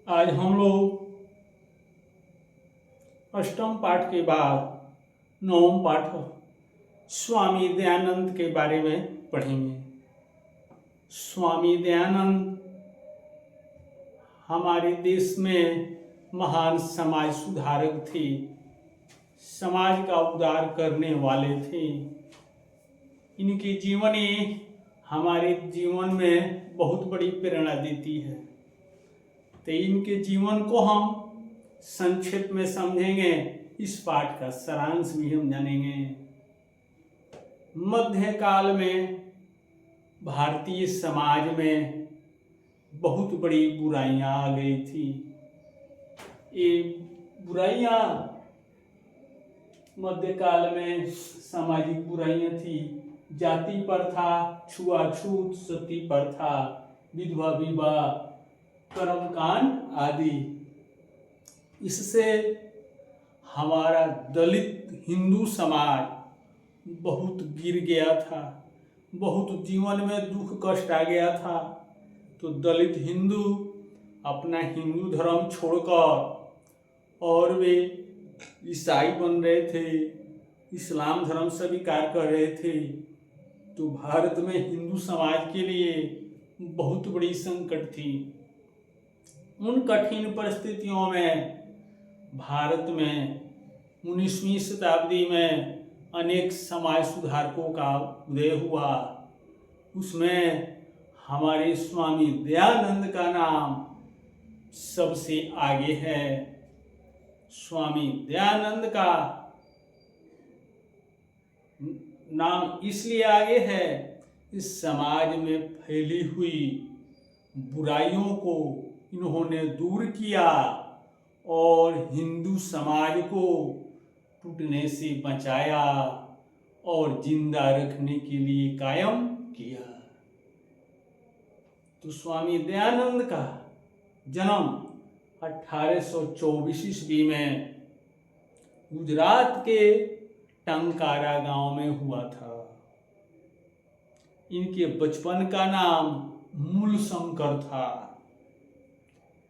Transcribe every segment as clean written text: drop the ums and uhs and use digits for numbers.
आज हम लोग अष्टम पाठ के बाद नवम पाठ स्वामी दयानंद के बारे में पढ़ेंगे। स्वामी दयानंद हमारे देश में महान समाज सुधारक थे, समाज का उद्धार करने वाले थे। इनकी जीवनी हमारे जीवन में बहुत बड़ी प्रेरणा देती है। तो इनके जीवन को हम संक्षेप में समझेंगे, इस पाठ का सारांश भी हम जानेंगे। मध्यकाल में भारतीय समाज में बहुत बड़ी बुराइयां आ गई थी। ये बुराइयां मध्यकाल में सामाजिक बुराइयां थी। जाति प्रथा, छुआछूत, सती प्रथा, विधवा विवाह, कर्मकांड आदि। इससे हमारा दलित हिंदू समाज बहुत गिर गया था, बहुत जीवन में दुख कष्ट आ गया था। तो दलित हिंदू अपना हिंदू धर्म छोड़कर और वे ईसाई बन रहे थे, इस्लाम धर्म स्वीकार कर रहे थे। तो भारत में हिंदू समाज के लिए बहुत बड़ी संकट थी। उन कठिन परिस्थितियों में भारत में 19वीं शताब्दी में अनेक समाज सुधारकों का उदय हुआ। उसमें हमारे स्वामी दयानंद का नाम सबसे आगे है। स्वामी दयानंद का नाम इसलिए आगे है, इस समाज में फैली हुई बुराइयों को इन्होंने दूर किया और हिंदू समाज को टूटने से बचाया और जिंदा रखने के लिए कायम किया। तो स्वामी दयानंद का जन्म 1824 ईस्वी में गुजरात के टंकारा गांव में हुआ था। इनके बचपन का नाम मूलशंकर था।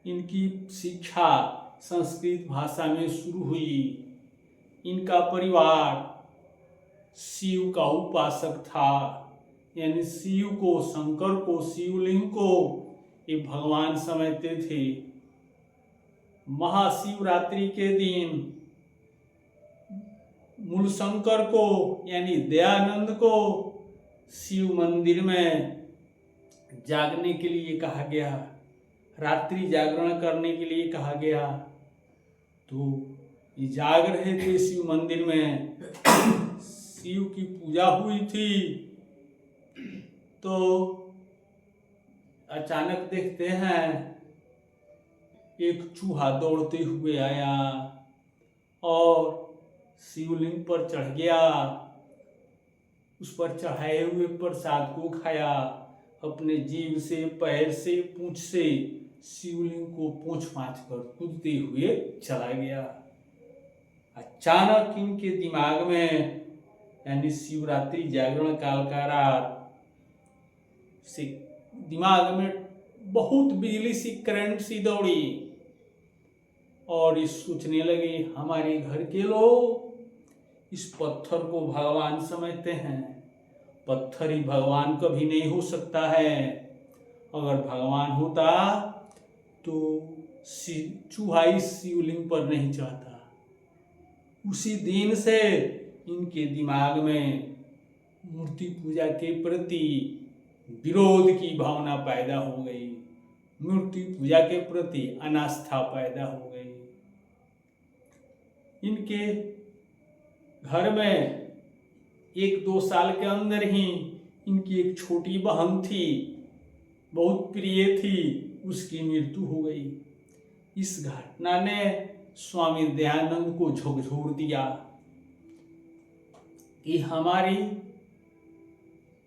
इनकी शिक्षा संस्कृत भाषा में शुरू हुई। इनका परिवार शिव का उपासक था, यानी शिव को, शंकर को, शिवलिंग को ये भगवान समझते थे। महाशिवरात्रि के दिन मूलशंकर को यानी दयानंद को शिव मंदिर में जागने के लिए कहा गया, रात्रि जागरण करने के लिए कहा गया। तो ये जाग रहे थे शिव मंदिर में, शिव की पूजा हुई थी। तो अचानक देखते हैं एक चूहा दौड़ते हुए आया और शिवलिंग पर चढ़ गया। उस पर चढ़ाए हुए प्रसाद को खाया, अपने जीभ से, पैर से, पूंछ से शिवलिंग को पोंछ पाछ कर कूदते हुए चला गया। अचानक इनके दिमाग में, यानी शिवरात्रि जागरण काल का रात से दिमाग में बहुत बिजली सी, करंट सी दौड़ी और ये सोचने लगे, हमारे घर के लोग इस पत्थर को भगवान समझते हैं। पत्थर ही भगवान कभी नहीं हो सकता है। अगर भगवान होता तो चूहा इस शिवलिंग पर नहीं चढ़ता। उसी दिन से इनके दिमाग में मूर्ति पूजा के प्रति विरोध की भावना पैदा हो गई, मूर्ति पूजा के प्रति अनास्था पैदा हो गई। इनके घर में 1-2 साल के अंदर ही इनकी एक छोटी बहन थी, बहुत प्रिय थी, उसकी मृत्यु हो गई। इस घटना ने स्वामी दयानंद को झकझोर दिया कि हमारी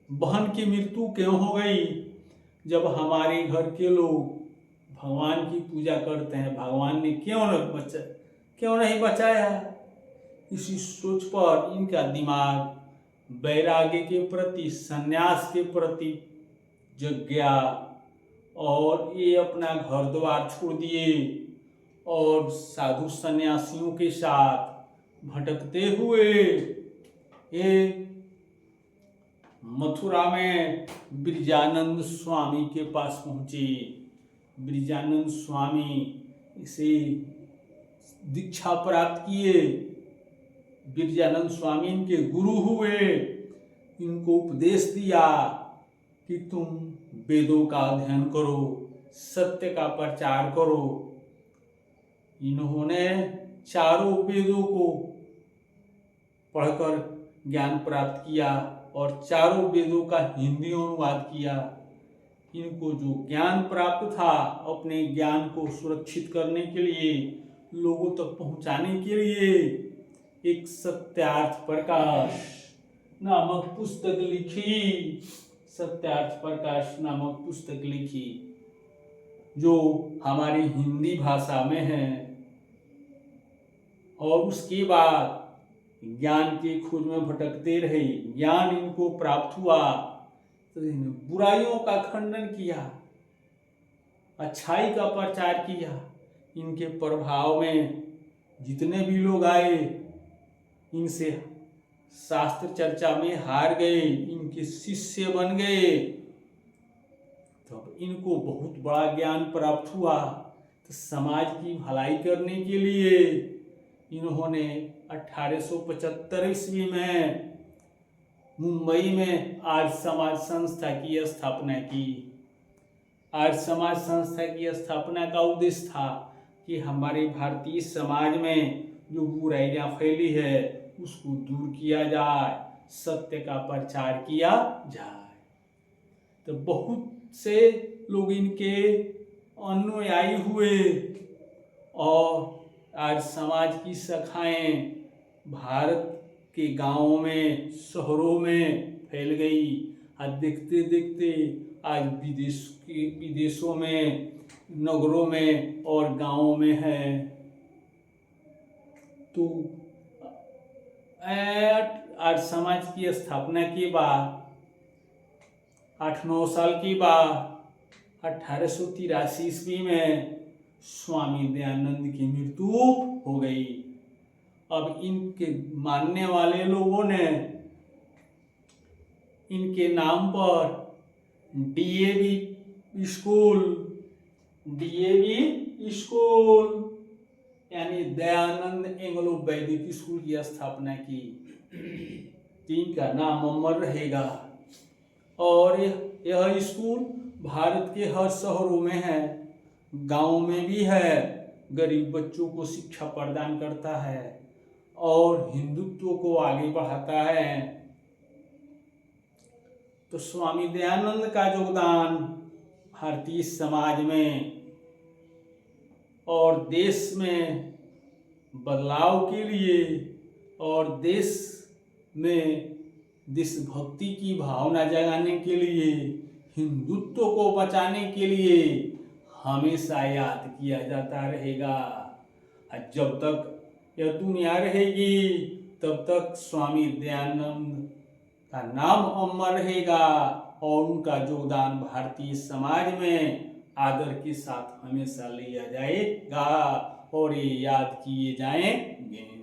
बहन की मृत्यु क्यों हो गई, जब हमारे घर के लोग भगवान की पूजा करते हैं, भगवान ने क्यों नहीं बचाया। इसी सोच पर इनका दिमाग वैराग्य के प्रति, संन्यास के प्रति जग गया और ये अपना घर द्वार छोड़ दिए और साधु सन्यासियों के साथ भटकते हुए ये मथुरा में ब्रिजानंद स्वामी के पास पहुँचे। ब्रिजानंद स्वामी इसे दीक्षा प्राप्त किए। ब्रिजानंद स्वामी इनके गुरु हुए, इनको उपदेश दिया कि तुम वेदों का अध्ययन करो, सत्य का प्रचार करो। इन्होंने चारों वेदों को पढ़कर ज्ञान प्राप्त किया और चारों वेदों का हिंदी अनुवाद किया। इनको जो ज्ञान प्राप्त था, अपने ज्ञान को सुरक्षित करने के लिए, लोगों तक पहुंचाने के लिए एक सत्यार्थ प्रकाश नामक पुस्तक लिखी। सत्यार्थ प्रकाश नामक पुस्तक लिखी जो हमारी हिंदी भाषा में है। और उसके बाद ज्ञान की खोज में भटकते रहे। ज्ञान इनको प्राप्त हुआ तो इन्होंने बुराइयों का खंडन किया, अच्छाई का प्रचार किया। इनके प्रभाव में जितने भी लोग आए, इनसे शास्त्र चर्चा में हार गए, इनके शिष्य बन गए। तब इनको बहुत बड़ा ज्ञान प्राप्त हुआ। तो समाज की भलाई करने के लिए इन्होंने 1875 ईस्वी में मुंबई में आर्य समाज संस्था की स्थापना की। आर्य समाज संस्था की स्थापना का उद्देश्य था कि हमारे भारतीय समाज में जो बुराइयां फैली है उसको दूर किया जाए, सत्य का प्रचार किया जाए। तो बहुत से लोग इनके अनुयायी हुए और आज समाज की शाखाएं भारत के गांवों में, शहरों में फैल गई। आज देखते देखते आज विदेशों में, नगरों में और गांवों में है। तो आज समाज की स्थापना के बाद 8-9 साल के बाद 1883 ईस्वी में स्वामी दयानंद की मृत्यु हो गई। अब इनके मानने वाले लोगों ने इनके नाम पर डीएवी स्कूल यानी दयानंद एंग्लो वैदिक स्कूल की स्थापना की। इनका नाम अमर रहेगा। और यह स्कूल भारत के हर शहरों में है, गांव में भी है। गरीब बच्चों को शिक्षा प्रदान करता है और हिंदुत्व को आगे बढ़ाता है। तो स्वामी दयानंद का योगदान भारतीय समाज में और देश में बदलाव के लिए और देश में देशभक्ति की भावना जगाने के लिए, हिंदुत्व को बचाने के लिए हमेशा याद किया जाता रहेगा। जब तक यह दुनिया रहेगी तब तक स्वामी दयानंद का नाम अमर रहेगा और उनका योगदान भारतीय समाज में आदर के साथ हमेशा लिया जाएगा और ये याद किए जाएंगे।